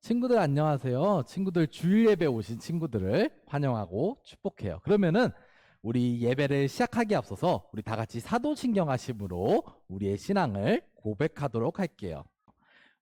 친구들 안녕하세요. 친구들 주일 예배 오신 친구들을 환영하고 축복해요. 그러면은 우리 예배를 시작하기에 앞서서 우리 다 같이 사도신경하심으로 우리의 신앙을 고백하도록 할게요.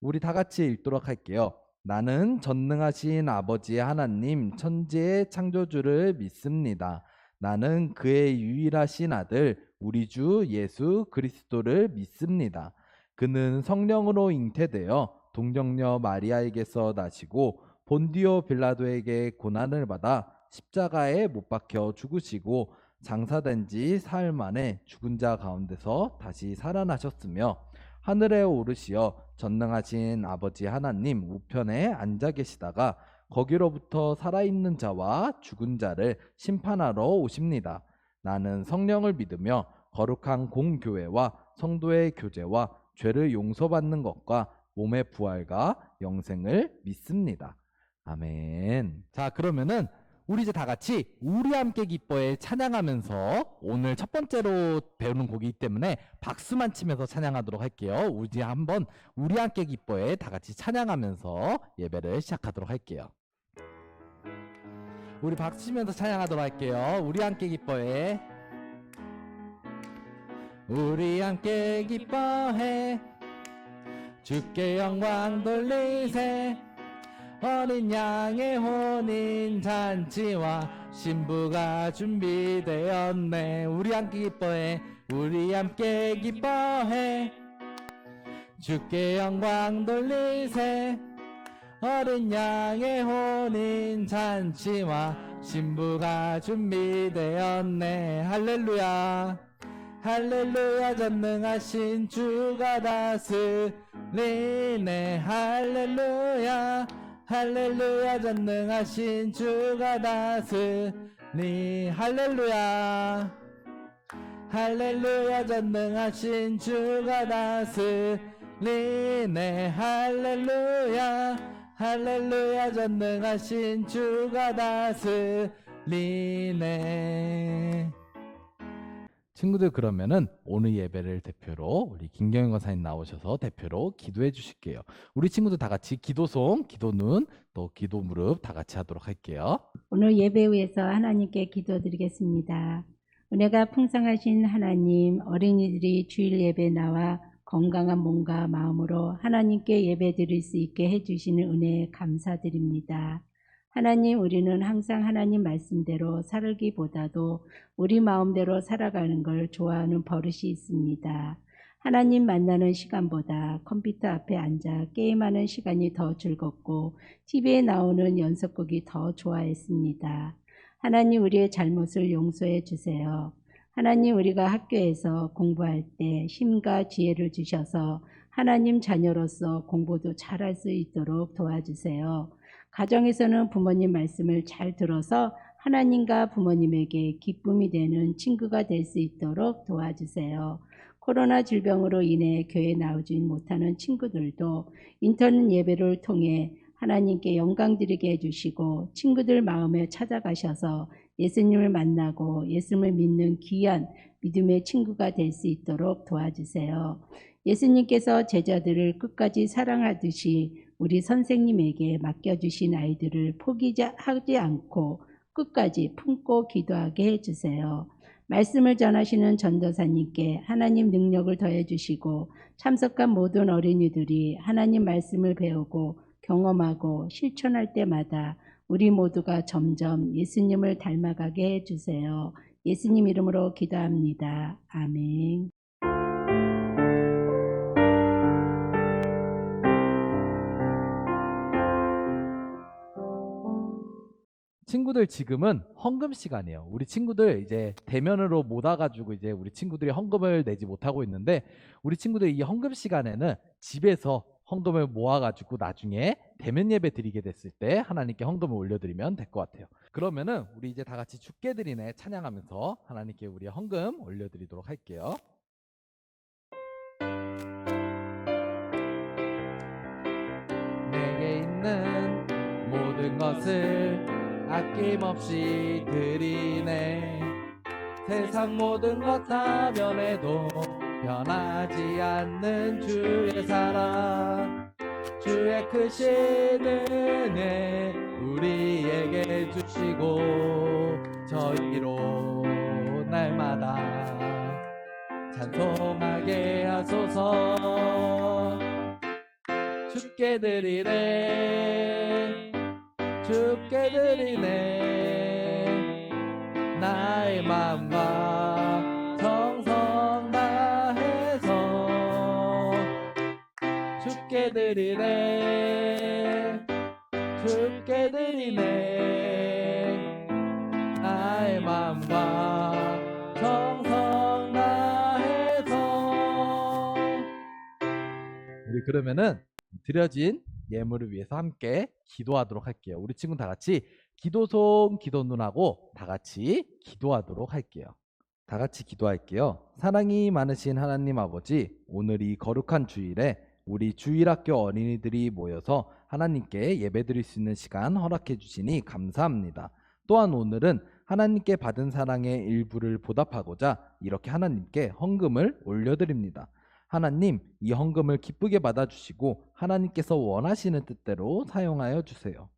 우리 다 같이 읽도록 할게요. 나는 전능하신 아버지 하나님 천지의 창조주를 믿습니다. 나는 그의 유일하신 아들 우리 주 예수 그리스도를 믿습니다. 그는 성령으로 잉태되어 동정녀 마리아에게서 나시고 본디오 빌라도에게 고난을 받아 십자가에 못 박혀 죽으시고 장사된 지 사흘 만에 죽은 자 가운데서 다시 살아나셨으며 하늘에 오르시어 전능하신 아버지 하나님 우편에 앉아 계시다가 거기로부터 살아있는 자와 죽은 자를 심판하러 오십니다. 나는 성령을 믿으며 거룩한 공교회와 성도의 교제와 죄를 용서받는 것과 몸의 부활과 영생을 믿습니다. 아멘. 자, 그러면은 우리 이제 다 같이 우리 함께 기뻐해 찬양하면서 오늘 첫 번째로 배우는 곡이기 때문에 박수만 치면서 찬양하도록 할게요. 우리 이제 한번 우리 함께 기뻐해 다 같이 찬양하면서 예배를 시작하도록 할게요. 우리 박수 치면서 찬양하도록 할게요. 우리 함께 기뻐해. 우리 함께 기뻐해 주께 영광 돌리세 어린 양의 혼인 잔치와 신부가 준비되었네. 우리 함께 기뻐해. 우리 함께 기뻐해 주께 영광 돌리세 어린 양의 혼인 잔치와 신부가 준비되었네. 할렐루야 할렐루야 전능하신 주가 다스리네. 할렐루야 할렐루야 전능하신 주가 다스리. 할렐루야 할렐루야 전능하신 주가 다스리네. 할렐루야 할렐루야 전능하신 주가 다스리네. 친구들, 그러면은 오늘 예배를 대표로 우리 김경영 권사님 나오셔서 대표로 기도해 주실게요. 우리 친구들 다 같이 기도송, 기도눈, 또 기도 무릎 다 같이 하도록 할게요. 오늘 예배 위해서 하나님께 기도드리겠습니다. 은혜가 풍성하신 하나님, 어린이들이 주일 예배 나와 건강한 몸과 마음으로 하나님께 예배 드릴 수 있게 해주시는 은혜에 감사드립니다. 하나님, 우리는 항상 하나님 말씀대로 살기보다도 우리 마음대로 살아가는 걸 좋아하는 버릇이 있습니다. 하나님 만나는 시간보다 컴퓨터 앞에 앉아 게임하는 시간이 더 즐겁고 TV에 나오는 연속극이 더 좋아했습니다. 하나님, 우리의 잘못을 용서해 주세요. 하나님, 우리가 학교에서 공부할 때 힘과 지혜를 주셔서 하나님 자녀로서 공부도 잘할 수 있도록 도와주세요. 가정에서는 부모님 말씀을 잘 들어서 하나님과 부모님에게 기쁨이 되는 친구가 될 수 있도록 도와주세요. 코로나 질병으로 인해 교회에 나오지 못하는 친구들도 인터넷 예배를 통해 하나님께 영광 드리게 해주시고 친구들 마음에 찾아가셔서 예수님을 만나고 예수님을 믿는 귀한 믿음의 친구가 될 수 있도록 도와주세요. 예수님께서 제자들을 끝까지 사랑하듯이 우리 선생님에게 맡겨주신 아이들을 포기하지 않고 끝까지 품고 기도하게 해주세요. 말씀을 전하시는 전도사님께 하나님 능력을 더해주시고 참석한 모든 어린이들이 하나님 말씀을 배우고 경험하고 실천할 때마다 우리 모두가 점점 예수님을 닮아가게 해주세요. 예수님 이름으로 기도합니다. 아멘. 친구들, 지금은 헌금 시간이에요. 우리 친구들 이제 대면으로 못 와가지고 이제 우리 친구들이 헌금을 내지 못하고 있는데, 우리 친구들 이 헌금 시간에는 집에서 헌금을 모아가지고 나중에 대면 예배 드리게 됐을 때 하나님께 헌금을 올려드리면 될 것 같아요. 그러면은 우리 이제 다 같이 주께 드리네 찬양하면서 하나님께 우리의 헌금 올려드리도록 할게요. 내게 있는 모든 것을 아낌없이 드리네. 세상 모든 것 다 변해도 변하지 않는 주의 사랑, 주의 크신 은혜 우리에게 주시고 저희로 날마다 찬송하게 하소서. 주께 드리네 주께 드리네 나의 마음과 정성 다해서 주께 드리네 주께 드리네 나의 마음과 정성 다해서. 우리 그러면은 드려진 예물을 위해서 함께 기도하도록 할게요. 우리 친구 다 같이 기도손 기도눈하고 다 같이 기도하도록 할게요. 다 같이 기도할게요. 사랑이 많으신 하나님 아버지, 오늘 이 거룩한 주일에 우리 주일학교 어린이들이 모여서 하나님께 예배드릴 수 있는 시간 허락해 주시니 감사합니다. 또한 오늘은 하나님께 받은 사랑의 일부를 보답하고자 이렇게 하나님께 헌금을 올려드립니다. 하나님, 이 헌금을 기쁘게 받아주시고 하나님께서 원하시는 뜻대로 사용하여 주세요.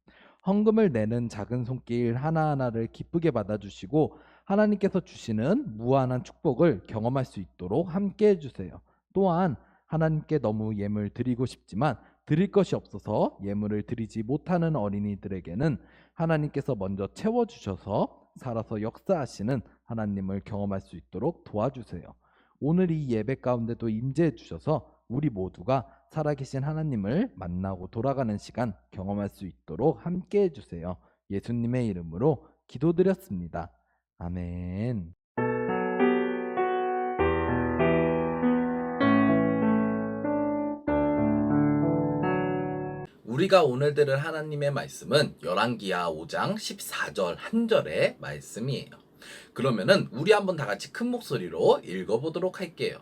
헌금을 내는 작은 손길 하나하나를 기쁘게 받아주시고 하나님께서 주시는 무한한 축복을 경험할 수 있도록 함께 해주세요. 또한 하나님께 너무 예물 드리고 싶지만 드릴 것이 없어서 예물을 드리지 못하는 어린이들에게는 하나님께서 먼저 채워주셔서 살아서 역사하시는 하나님을 경험할 수 있도록 도와주세요. 오늘 이 예배 가운데도 임재해 주셔서 우리 모두가 살아계신 하나님을 만나고 돌아가는 시간 경험할 수 있도록 함께 해주세요. 예수님의 이름으로 기도드렸습니다. 아멘. 우리가 오늘 들을 하나님의 말씀은 열왕기하 5장 14절 한 절의 말씀이에요. 그러면은 우리 한번 다 같이 큰 목소리로 읽어보도록 할게요.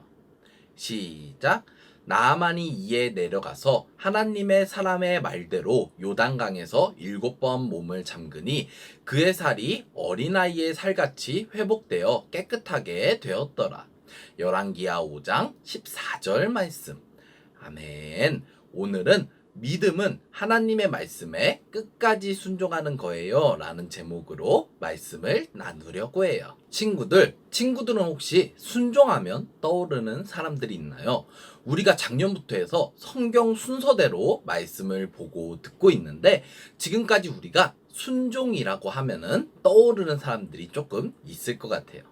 시작. 나아만이 이에 내려가서 하나님의 사람의 말대로 요단강에서 7번 몸을 잠그니 그의 살이 어린아이의 살같이 회복되어 깨끗하게 되었더라. 열왕기하 5장 14절 말씀. 아멘. 오늘은 믿음은 하나님의 말씀에 끝까지 순종하는 거예요 라는 제목으로 말씀을 나누려고 해요. 친구들은 혹시 순종하면 떠오르는 사람들이 있나요? 우리가 작년부터 해서 성경 순서대로 말씀을 보고 듣고 있는데 지금까지 우리가 순종이라고 하면은 떠오르는 사람들이 조금 있을 것 같아요.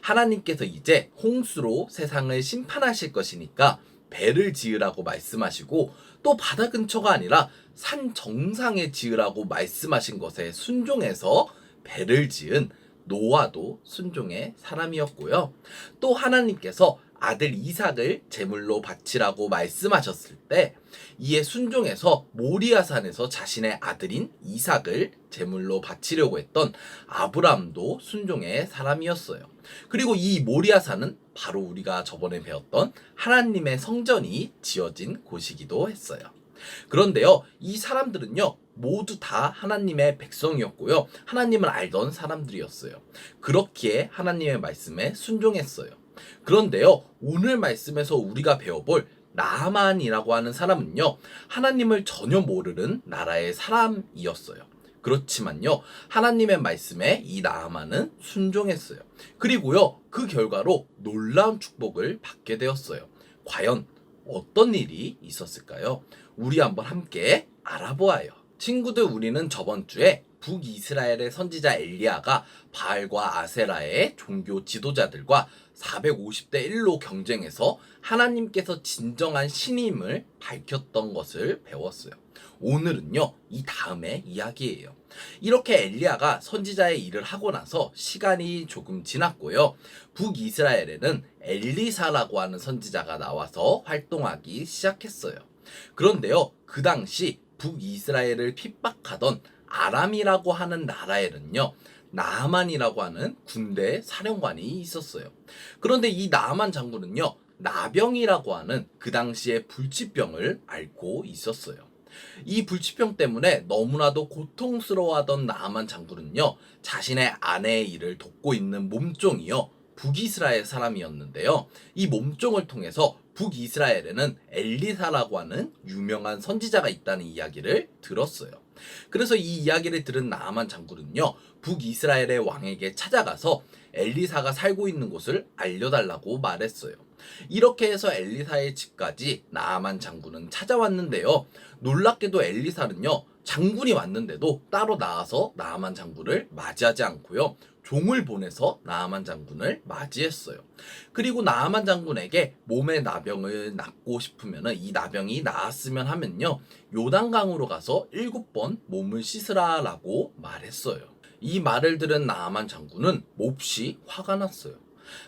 하나님께서 이제 홍수로 세상을 심판하실 것이니까 배를 지으라고 말씀하시고 또 바다 근처가 아니라 산 정상에 지으라고 말씀하신 것에 순종해서 배를 지은 노아도 순종의 사람이었고요. 또 하나님께서 아들 이삭을 제물로 바치라고 말씀하셨을 때 이에 순종해서 모리아산에서 자신의 아들인 이삭을 제물로 바치려고 했던 아브라함도 순종의 사람이었어요. 그리고 이 모리아산은 바로 우리가 저번에 배웠던 하나님의 성전이 지어진 곳이기도 했어요. 그런데요, 이 사람들은요 모두 다 하나님의 백성이었고요, 하나님을 알던 사람들이었어요. 그렇기에 하나님의 말씀에 순종했어요. 그런데요, 오늘 말씀에서 우리가 배워볼 나아만이라고 하는 사람은요 하나님을 전혀 모르는 나라의 사람이었어요. 그렇지만요 하나님의 말씀에 이 나아만은 순종했어요. 그리고요 그 결과로 놀라운 축복을 받게 되었어요. 과연 어떤 일이 있었을까요? 우리 한번 함께 알아보아요. 친구들, 우리는 저번 주에 북이스라엘의 선지자 엘리야가 바알과 아세라의 종교 지도자들과 450대 1로 경쟁해서 하나님께서 진정한 신임을 밝혔던 것을 배웠어요. 오늘은요 이 다음의 이야기예요. 이렇게 엘리야가 선지자의 일을 하고 나서 시간이 조금 지났고요, 북이스라엘에는 엘리사라고 하는 선지자가 나와서 활동하기 시작했어요. 그런데요 그 당시 북이스라엘을 핍박하던 아람이라고 하는 나라에는요 나아만이라고 하는 군대 사령관이 있었어요. 그런데 이 나아만 장군은요 나병이라고 하는 그 당시의 불치병을 앓고 있었어요. 이 불치병 때문에 너무나도 고통스러워하던 나아만 장군은요 자신의 아내의 일을 돕고 있는 몸종이요 북이스라엘 사람이었는데요. 이 몸종을 통해서 북이스라엘에는 엘리사라고 하는 유명한 선지자가 있다는 이야기를 들었어요. 그래서 이 이야기를 들은 나아만 장군은요, 북이스라엘의 왕에게 찾아가서 엘리사가 살고 있는 곳을 알려달라고 말했어요. 이렇게 해서 엘리사의 집까지 나아만 장군은 찾아왔는데요. 놀랍게도 엘리사는요, 장군이 왔는데도 따로 나와서 나아만 장군을 맞이하지 않고요, 종을 보내서 나아만 장군을 맞이했어요. 그리고 나아만 장군에게 몸의 나병을 낫고 싶으면, 이 나병이 나았으면 하면요, 요단강으로 가서 7번 몸을 씻으라라고 말했어요. 이 말을 들은 나아만 장군은 몹시 화가 났어요.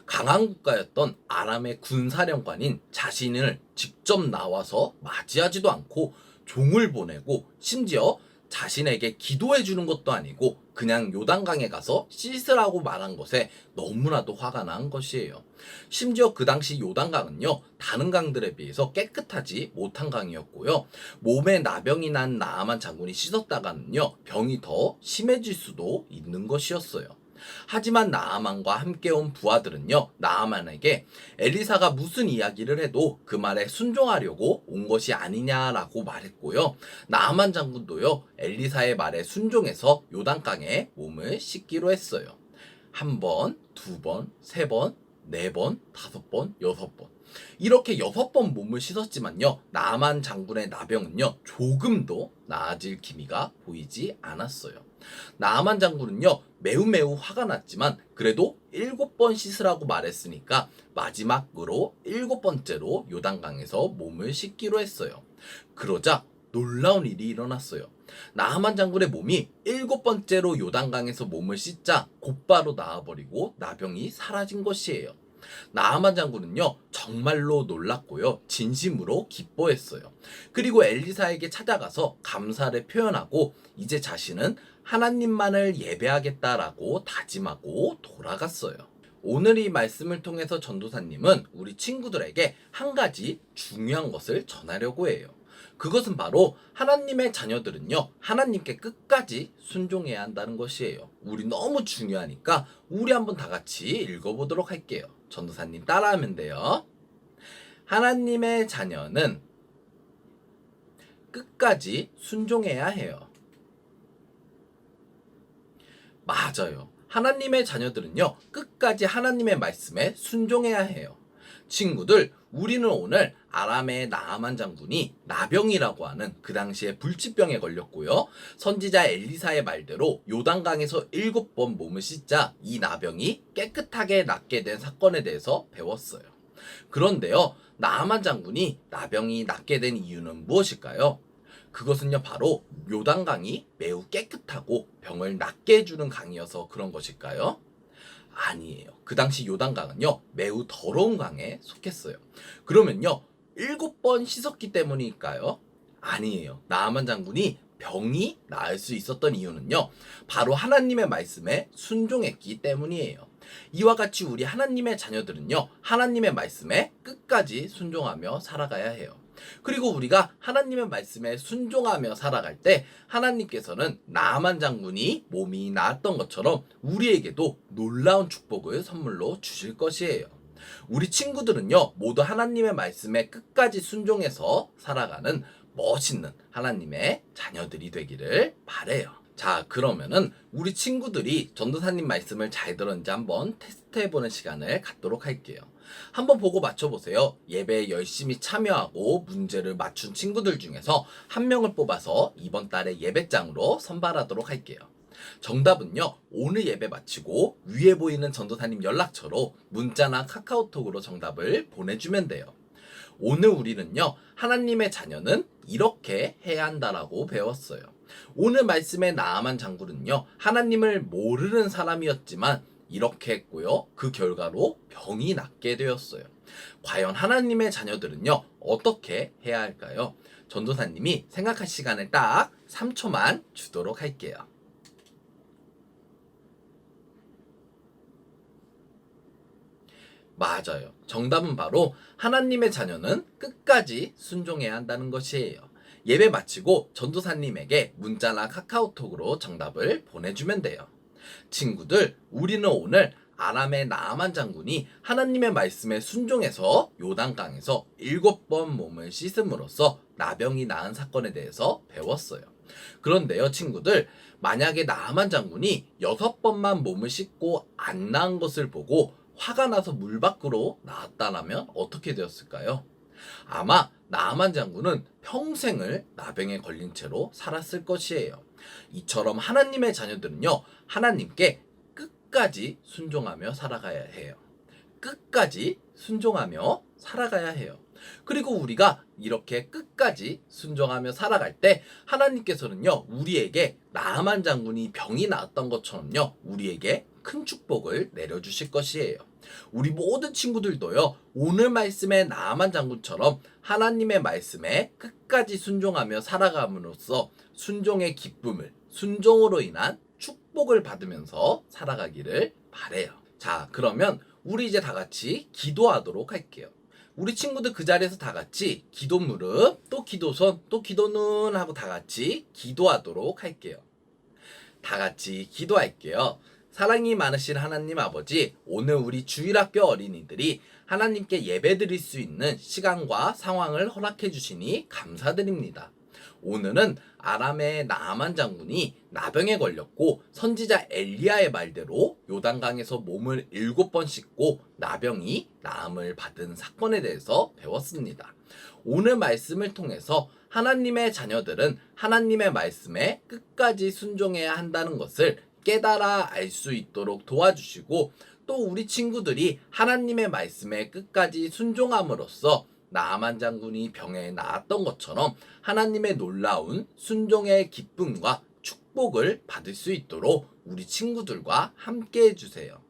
강한 국가였던 아람의 군사령관인 자신을 직접 나와서 맞이하지도 않고 종을 보내고, 심지어 자신에게 기도해 주는 것도 아니고 그냥 요단강에 가서 씻으라고 말한 것에 너무나도 화가 난 것이에요. 심지어 그 당시 요단강은요, 다른 강들에 비해서 깨끗하지 못한 강이었고요, 몸에 나병이 난 나아만 장군이 씻었다가는요, 병이 더 심해질 수도 있는 것이었어요. 하지만 나아만과 함께 온 부하들은요, 나아만에게 엘리사가 무슨 이야기를 해도 그 말에 순종하려고 온 것이 아니냐라고 말했고요, 나아만 장군도요, 엘리사의 말에 순종해서 요단강에 몸을 씻기로 했어요. 1번, 2번, 3번, 4번, 5번, 6번. 이렇게 6번 몸을 씻었지만요, 나아만 장군의 나병은요, 조금도 나아질 기미가 보이지 않았어요. 나아만 장군은요, 매우 화가 났지만 그래도 7번 씻으라고 말했으니까 마지막으로 7번째로 요단강에서 몸을 씻기로 했어요. 그러자 놀라운 일이 일어났어요. 나아만 장군의 몸이 7번째로 요단강에서 몸을 씻자 곧바로 나아버리고 나병이 사라진 것이에요. 나아만 장군은요, 정말로 놀랐고요, 진심으로 기뻐했어요. 그리고 엘리사에게 찾아가서 감사를 표현하고 이제 자신은 하나님만을 예배하겠다라고 다짐하고 돌아갔어요. 오늘 이 말씀을 통해서 전도사님은 우리 친구들에게 한 가지 중요한 것을 전하려고 해요. 그것은 바로 하나님의 자녀들은요, 하나님께 끝까지 순종해야 한다는 것이에요. 우리 너무 중요하니까 우리 한번 다 같이 읽어보도록 할게요. 전도사님 따라하면 돼요. 하나님의 자녀는 끝까지 순종해야 해요. 맞아요. 하나님의 자녀들은요, 끝까지 하나님의 말씀에 순종해야 해요. 친구들, 우리는 오늘 아람의 나아만 장군이 나병이라고 하는 그 당시에 불치병에 걸렸고요, 선지자 엘리사의 말대로 요단강에서 7번 몸을 씻자 이 나병이 깨끗하게 낫게 된 사건에 대해서 배웠어요. 그런데요, 나아만 장군이 나병이 낫게 된 이유는 무엇일까요? 그것은요, 바로 요단강이 매우 깨끗하고 병을 낫게 해주는 강이어서 그런 것일까요? 아니에요. 그 당시 요단강은요, 매우 더러운 강에 속했어요. 그러면요, 7번 씻었기 때문일까요? 아니에요. 나아만 장군이 병이 나을 수 있었던 이유는요, 바로 하나님의 말씀에 순종했기 때문이에요. 이와 같이 우리 하나님의 자녀들은요, 하나님의 말씀에 끝까지 순종하며 살아가야 해요. 그리고 우리가 하나님의 말씀에 순종하며 살아갈 때 하나님께서는 나아만 장군이 몸이 나았던 것처럼 우리에게도 놀라운 축복을 선물로 주실 것이에요. 우리 친구들은요, 모두 하나님의 말씀에 끝까지 순종해서 살아가는 멋있는 하나님의 자녀들이 되기를 바래요. 자, 그러면은 우리 친구들이 전도사님 말씀을 잘 들었는지 한번 테스트해보는 시간을 갖도록 할게요. 한번 보고 맞춰보세요. 예배에 열심히 참여하고 문제를 맞춘 친구들 중에서 한 명을 뽑아서 이번 달에 예배장으로 선발하도록 할게요. 정답은요, 오늘 예배 마치고 위에 보이는 전도사님 연락처로 문자나 카카오톡으로 정답을 보내주면 돼요. 오늘 우리는요, 하나님의 자녀는 이렇게 해야 한다라고 배웠어요. 오늘 말씀의 나아만 장군은요, 하나님을 모르는 사람이었지만 이렇게 했고요, 그 결과로 병이 낫게 되었어요. 과연 하나님의 자녀들은요, 어떻게 해야 할까요? 전도사님이 생각할 시간을 딱 3초만 주도록 할게요. 맞아요. 정답은 바로 하나님의 자녀는 끝까지 순종해야 한다는 것이에요. 예배 마치고 전도사님에게 문자나 카카오톡으로 정답을 보내주면 돼요. 친구들, 우리는 오늘 아람의 나아만 장군이 하나님의 말씀에 순종해서 요단강에서 7번 몸을 씻음으로써 나병이 나은 사건에 대해서 배웠어요. 그런데요, 친구들, 만약에 나아만 장군이 6번만 몸을 씻고 안 나은 것을 보고 화가 나서 물 밖으로 나왔다라면 어떻게 되었을까요? 아마 나아만 장군은 평생을 나병에 걸린 채로 살았을 것이에요. 이처럼 하나님의 자녀들은요, 하나님께 끝까지 순종하며 살아가야 해요. 끝까지 순종하며 살아가야 해요. 그리고 우리가 이렇게 끝까지 순종하며 살아갈 때 하나님께서는요, 우리에게 나아만 장군이 병이 나았던 것처럼요, 우리에게 큰 축복을 내려주실 것이에요. 우리 모든 친구들도요, 오늘 말씀의 나아만 장군처럼 하나님의 말씀에 끝까지 순종하며 살아감으로써 순종의 기쁨을, 순종으로 인한 축복을 받으면서 살아가기를 바래요. 자, 그러면 우리 이제 다 같이 기도하도록 할게요. 우리 친구들 그 자리에서 다 같이 기도 무릎, 또 기도 손, 또 기도 눈 하고 다 같이 기도하도록 할게요. 다 같이 기도할게요. 사랑이 많으신 하나님 아버지, 오늘 우리 주일학교 어린이들이 하나님께 예배드릴 수 있는 시간과 상황을 허락해 주시니 감사드립니다. 오늘은 아람의 나아만 장군이 나병에 걸렸고 선지자 엘리야의 말대로 요단강에서 몸을 7번 씻고 나병이 나음을 받은 사건에 대해서 배웠습니다. 오늘 말씀을 통해서 하나님의 자녀들은 하나님의 말씀에 끝까지 순종해야 한다는 것을 깨달아 알 수 있도록 도와주시고, 또 우리 친구들이 하나님의 말씀에 끝까지 순종함으로써 나아만 장군이 병에 나았던 것처럼 하나님의 놀라운 순종의 기쁨과 축복을 받을 수 있도록 우리 친구들과 함께 해주세요.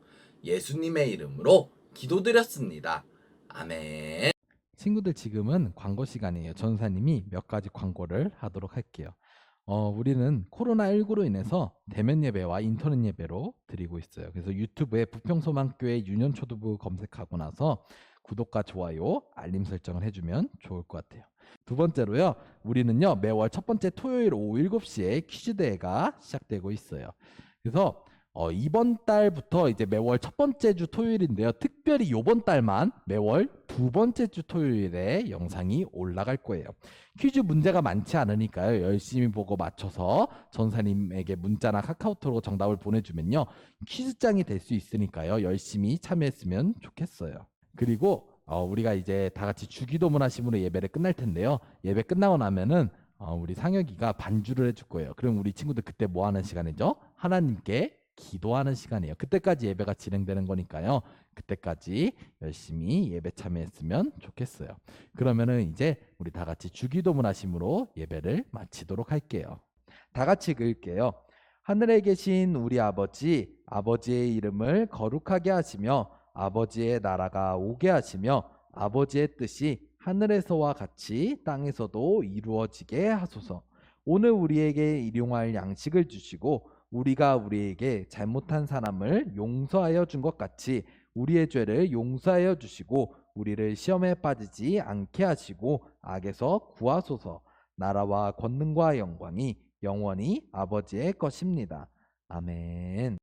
예수님의 이름으로 기도드렸습니다. 아멘. 친구들, 지금은 광고 시간이에요. 전사님이 몇 가지 광고를 하도록 할게요. 우리는 코로나19로 인해서 대면 예배와 인터넷 예배로 드리고 있어요. 그래서 유튜브에 부평소망교회 유년초등부 검색하고 나서 구독과 좋아요, 알림 설정을 해주면 좋을 것 같아요. 두 번째로요, 우리는요, 매월 첫 번째 토요일 오후 7시에 퀴즈 대회가 시작되고 있어요. 그래서 이번 달부터 이제 매월 첫 번째 주 토요일인데요. 특별히 이번 달만 매월 두 번째 주 토요일에 영상이 올라갈 거예요. 퀴즈 문제가 많지 않으니까요. 열심히 보고 맞춰서 전사님에게 문자나 카카오톡으로 정답을 보내주면요, 퀴즈장이 될 수 있으니까요. 열심히 참여했으면 좋겠어요. 그리고 우리가 이제 다 같이 주기도문 하심으로 예배를 끝날 텐데요. 예배 끝나고 나면은 우리 상혁이가 반주를 해줄 거예요. 그럼 우리 친구들 그때 뭐 하는 시간이죠? 하나님께 기도하는 시간이에요. 그때까지 예배가 진행되는 거니까요. 그때까지 열심히 예배 참여했으면 좋겠어요. 그러면은 이제 우리 다 같이 주기도문 하심으로 예배를 마치도록 할게요. 다 같이 읽을게요. 하늘에 계신 우리 아버지, 아버지의 이름을 거룩하게 하시며 아버지의 나라가 오게 하시며 아버지의 뜻이 하늘에서와 같이 땅에서도 이루어지게 하소서. 오늘 우리에게 일용할 양식을 주시고 우리가 우리에게 잘못한 사람을 용서하여 준 것 같이 우리의 죄를 용서하여 주시고 우리를 시험에 빠지지 않게 하시고 악에서 구하소서. 나라와 권능과 영광이 영원히 아버지의 것입니다. 아멘.